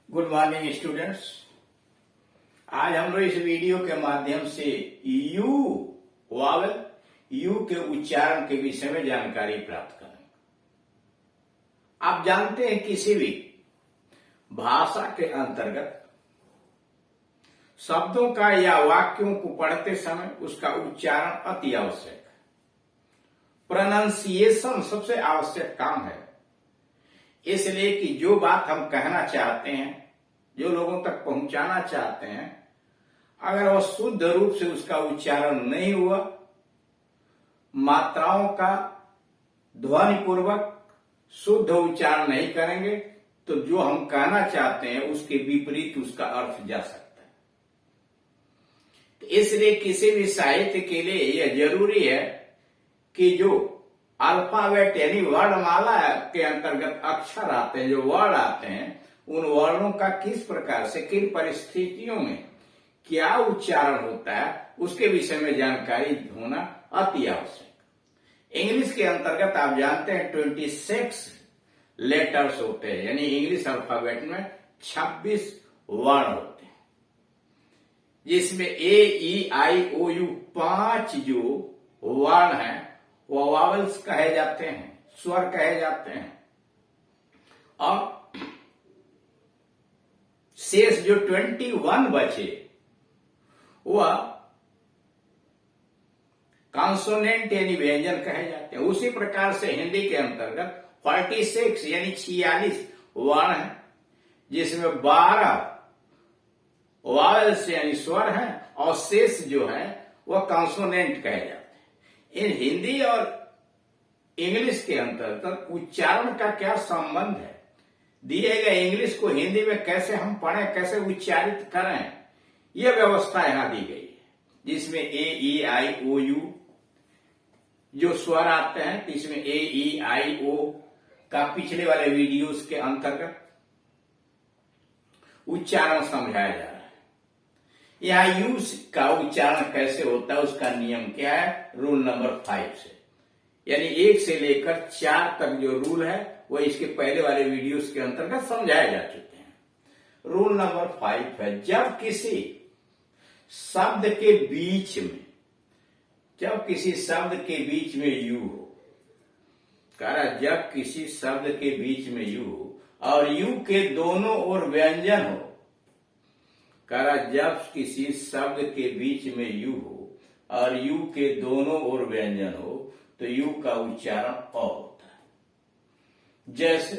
Good morning students. आज हम लोग इस वीडियो के माध्यम से यू वावल यू के उच्चारण के विषय में जानकारी प्राप्त करेंगे। आप जानते हैं किसी भी भाषा के अंतर्गत शब्दों का या वाक्यों को पढ़ते समय उसका उच्चारण अति आवश्यक है। प्रोनाउंसिएशन सबसे आवश्यक काम है, इसलिए कि जो बात हम कहना चाहते हैं, जो लोगों तक पहुंचाना चाहते हैं, अगर वह शुद्ध रूप से उसका उच्चारण नहीं हुआ, मात्राओं का ध्वनिपूर्वक शुद्ध उच्चारण नहीं करेंगे, तो जो हम कहना चाहते हैं उसके विपरीत उसका अर्थ जा सकता है। तो इसलिए किसी भी साहित्य के लिए यह जरूरी है कि जो अल्फाबेट यानी वर्णमाला के अंतर्गत अक्षर आते हैं, जो वर्ण आते हैं, उन वर्णों का किस प्रकार से किन परिस्थितियों में क्या उच्चारण होता है उसके विषय में जानकारी होना अति आवश्यक। इंग्लिश के अंतर्गत आप जानते हैं 26 लेटर्स होते हैं, यानी इंग्लिश अल्फाबेट में 26 वर्ण होते हैं, जिसमें ए ई आई ओ यू 5 जो वर्ण हैं वो वावल्स कहे जाते हैं, स्वर कहे जाते हैं, और शेष जो 21 बचे वह कॉन्सोनेंट यानी व्यंजन कहे जाते हैं। उसी प्रकार से हिंदी के अंतर्गत 46 यानी 46 वर्ण है, जिसमें 12 वावल्स यानी स्वर हैं और शेष जो है वह कॉन्सोनेंट कहे जाते हैं। इन हिंदी और इंग्लिश के अंतर्गत उच्चारण का क्या संबंध है, दिए गए इंग्लिश को हिंदी में कैसे हम पढ़ें, कैसे उच्चारित करें, यह व्यवस्था यहां दी गई है, जिसमें ए ई आई ओ यू जो स्वर आते हैं, इसमें ए ई आई ओ का पिछले वाले वीडियोस के अंतर्गत उच्चारण समझाया जा रहा है। यहाँ यू का उच्चारण कैसे होता है, उसका नियम क्या है, रूल नंबर 5 से, यानी 1 से लेकर 4 तक जो रूल है वो इसके पहले वाले वीडियोस के अंतर्गत समझाए जा चुके हैं। रूल नंबर 5 है, जब किसी शब्द के बीच में यू हो, जब किसी शब्द के बीच में यू हो और यू के दोनों ओर व्यंजन हो, जब किसी शब्द के बीच में यू हो और यू के दोनों ओर व्यंजन हो तो यू का उच्चारण अ होता है। जैसे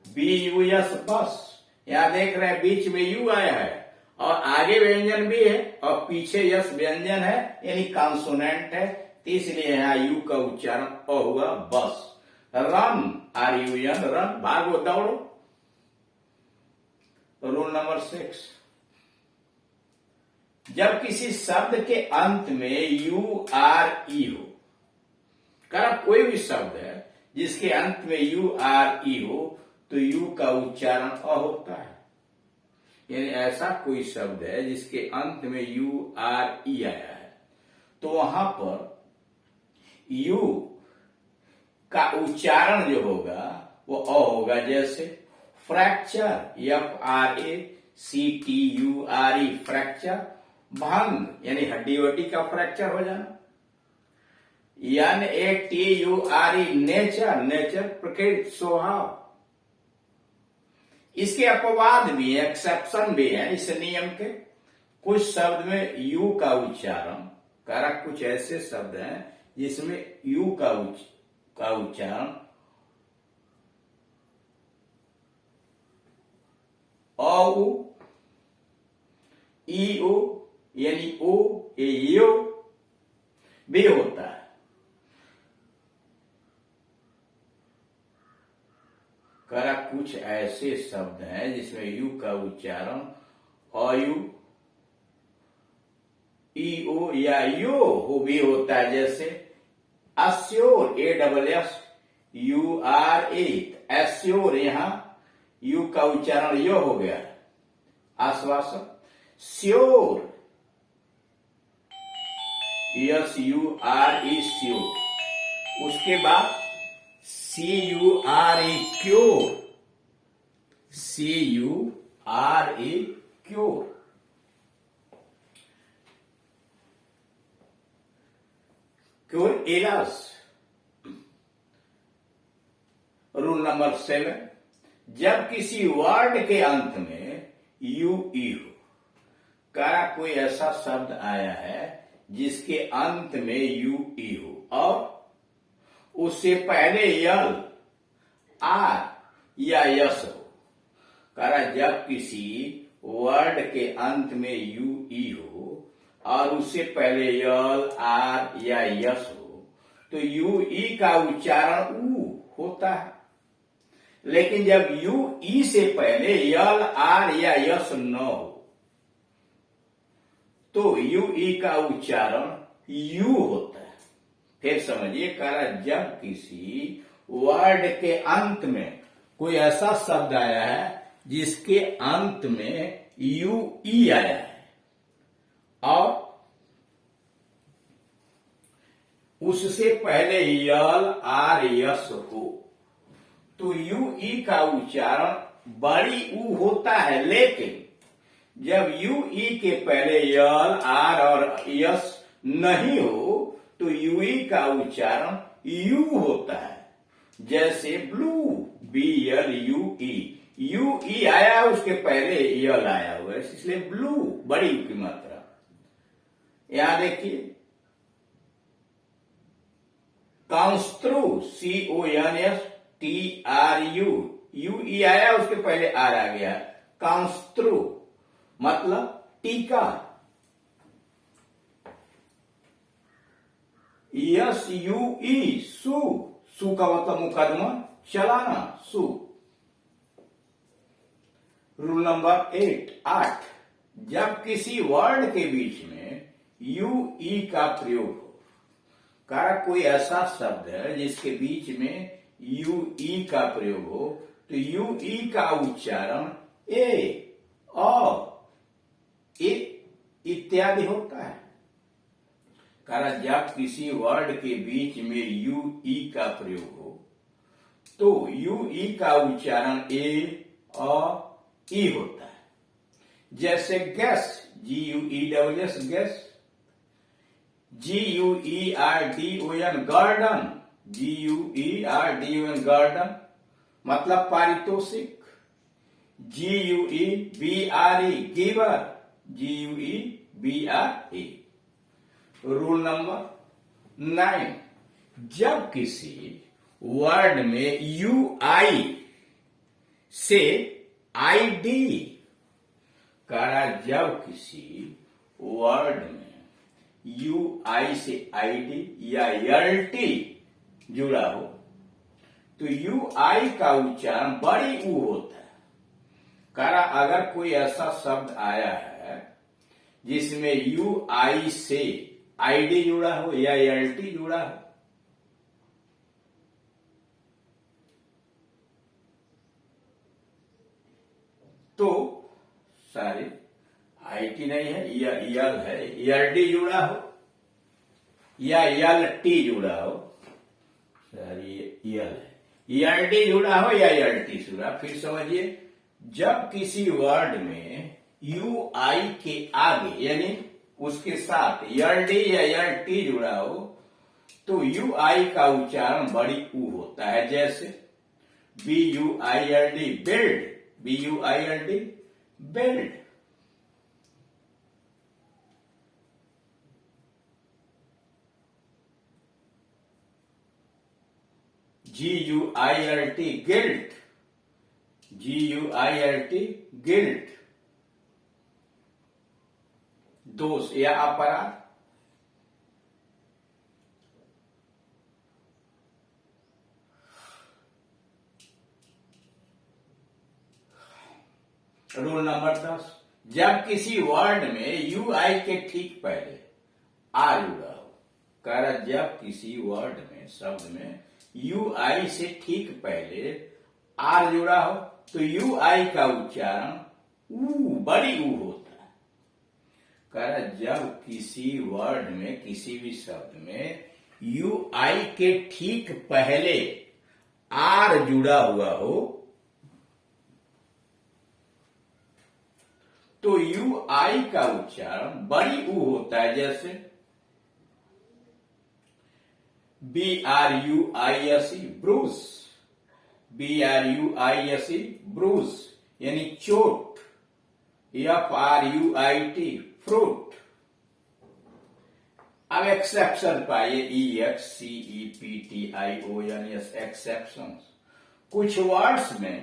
बी यू यस बस, यहां देख रहे हैं बीच में यू आया है और आगे व्यंजन भी है और पीछे यस व्यंजन है, यानी कॉन्सोनेंट है, इसलिए यहां यू का उच्चारण अ हुआ बस। Run R U N, run भागो दौड़ो। रूल नंबर 6, जब किसी शब्द के अंत में यू आर ई हो, कोई भी शब्द है जिसके अंत में यू आर ई हो तो यू का उच्चारण अ होता है। यानी ऐसा कोई शब्द है जिसके अंत में यू आर ई आया है तो वहां पर यू का उच्चारण जो होगा वो अ होगा। जैसे fracture, F R A C T U R E, fracture. भंग यानी हड्डी वड्डी का फ्रैक्चर हो जाना। N A T U R E, nature, nature प्रकृति स्वभाव। इसके अपवाद भी है, एक्सेप्शन भी है इस नियम के। कुछ शब्द में यू का उच्चारण, कुछ ऐसे शब्द हैं जिसमें यू का उच्चारण औ ई ओ यानी ओ यो भी होता है। कुछ ऐसे शब्द हैं जिसमें यू का उच्चारण अयु, ई ओ या यो हो भी होता है। जैसे assure, A double S U R E, assure, यहां यू का उच्चारण यो हो गया। आश्वासन, sure, S U R E, sure. उसके बाद CURE, cure, CURE, cure. Cure errors. Rule number 7, जब किसी वर्ड के अंत में UE हो, का कोई ऐसा शब्द आया है जिसके अंत में UE हो और उससे पहले यल, आर या यस हो। करा जब किसी वर्ड के अंत में UE हो और उससे पहले यल, आर या यस हो तो UE का उच्चारण ऊ होता है। लेकिन जब UE से पहले यल, आर या यस न हो तो UE का उच्चारण यू होता है। फिर समझिए, करा जब किसी वर्ड के अंत में कोई ऐसा शब्द आया है जिसके अंत में UE आया है और उससे पहले यल, आर, यस हो तो UE का उच्चारण बड़ी ऊ होता है। लेकिन जब UE के पहले यल, आर और यस नहीं हो तो UE का उच्चारण यू होता है। जैसे ब्लू, BLUE, UE आया उसके पहले यल आया हुआ है, इसलिए ब्लू बड़ी ऊ की मात्रा। यहां देखिए, कंस्ट्रू, CONSTRU, UE आया उसके पहले आर आ गया, कंस्ट्रू मतलब टीका। SUE, सु, सु का मतलब मुकदमा चलाना, सु। रूल नंबर 8, जब किसी वर्ड के बीच में UE का प्रयोग हो, का कोई ऐसा शब्द है जिसके बीच में UE का प्रयोग हो तो UE का उच्चारण ए, अ, इत्यादि होता है। कारण जब किसी वर्ड के बीच में UE का प्रयोग हो तो UE का उच्चारण ए, अ, ई होता है। जैसे gas, GUEWS, gas. GUERDON, garden, GUERDON, garden मतलब पारितोषिक। GUEBRE, giver, GUEBRE। Rule number 9, जब किसी वर्ड में UI से ID, करा जब किसी वर्ड में UI से ID या LT जुड़ा हो तो UI का उच्चारण बड़ी ऊ होता है। करा अगर कोई ऐसा शब्द आया है जिसमें UI से ID जुड़ा हो या LT जुड़ा हो तो सारी IT नहीं है या यल है, LD जुड़ा हो या LT जुड़ा हो, सारी यल है, LD जुड़ा हो या LT जुड़ा। फिर समझिए, जब किसी वर्ड में UI के आगे यानी उसके साथ LD या LT जुड़ा हो तो UI का उच्चारण बड़ी ऊ होता है। जैसे BUILD, build, BUILD, build. GUILT, guilt, GUILT, guilt, दोष या अपराध। रूल नंबर 10, जब किसी वर्ड में UI के ठीक पहले आर जुड़ा हो, कह रहा जब किसी वर्ड में शब्द में UI से ठीक पहले आर जुड़ा हो तो UI का उच्चारण ऊ, बड़ी ऊ होता है। कह रहा जब किसी वर्ड में किसी भी शब्द में UI के ठीक पहले आर जुड़ा हुआ हो तो यू आई का उच्चारण बड़ी ऊ होता है, जैसे BRUISE ब्रूस, BRUISE ब्रूस यानी चोट, FRUIT फ्रूट। अब एक्सेप्शन पाइए, EXCEPTION एक्सेप्शन। कुछ वर्ड्स में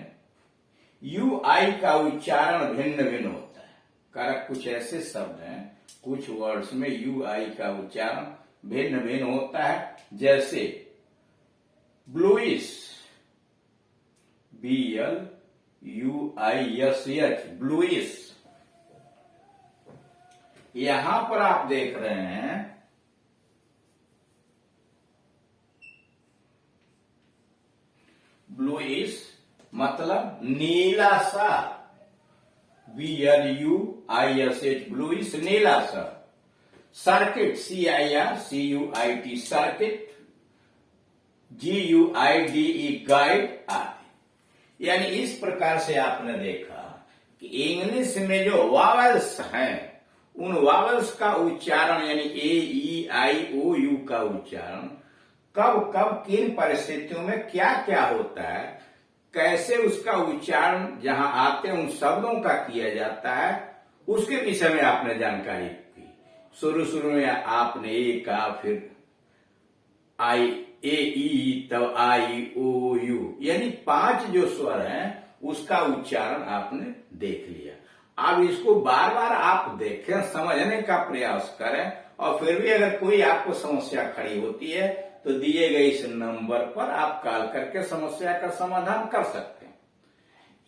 यू आई का उच्चारण भिन्न भिन्न होता है। कारक कुछ ऐसे शब्द हैं, कुछ वर्ड्स में यू आई का उच्चारण भिन्न भिन्न होता है, जैसे ब्लूइश, BLUISH ब्लूइश। यहां पर आप देख रहे हैं ब्लूइश मतलब नीला सा, BLUISH ब्लूइश नीला सा। Circuit, CIRCUIT circuit, GUIDE guide आदि। यानी इस प्रकार से आपने देखा कि इंग्लिश में जो वावल्स हैं, उन वावल्स का उच्चारण यानी AEIOU का उच्चारण कब कब किन परिस्थितियों में क्या क्या होता है, कैसे उसका उच्चारण जहां आते हैं उन शब्दों का किया जाता है, उसके विषय में आपने जानकारी की। शुरू में आपने ए का, फिर AE, तब IOU, यानी 5 जो स्वर हैं उसका उच्चारण आपने देख लिया। अब इसको बार बार आप देखें, समझने का प्रयास करें, और फिर भी अगर कोई आपको समस्या खड़ी होती है तो दिए गए इस नंबर पर आप कॉल करके समस्या का समाधान कर सकते हैं।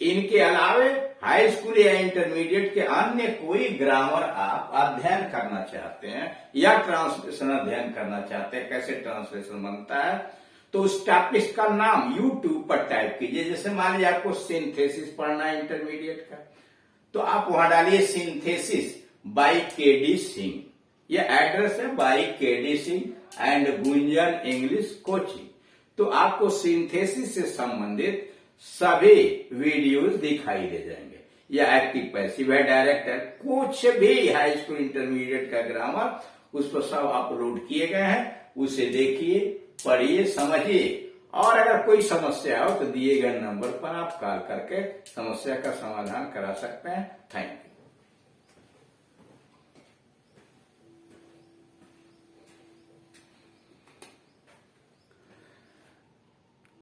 इनके अलावे हाई स्कूल या इंटरमीडिएट के अन्य कोई ग्रामर आप अध्ययन करना चाहते हैं या ट्रांसलेशन अध्ययन करना चाहते हैं, कैसे ट्रांसलेशन बनता है, तो उस टॉपिक का नाम यूट्यूब पर टाइप कीजिए। जैसे मान लीजिए आपको सिंथेसिस पढ़ना है इंटरमीडिएट का, तो आप वहां डालिए सिंथेसिस बाय KD सिंह। यह एड्रेस है, by KD Singh and Gunjan English coaching. तो आपको सिंथेसिस से संबंधित सभी वीडियोस दिखाई दे जाएंगे। या एक्टिव पैसिव है, डायरेक्ट है, कुछ भी हाई स्कूल इंटरमीडिएट का ग्रामर उस पर सब अपलोड किए गए हैं। उसे देखिए, पढ़िए, समझिए, और अगर कोई समस्या हो तो दिए गए नंबर पर आप कॉल करके समस्या का समाधान करा सकते हैं। Thank you.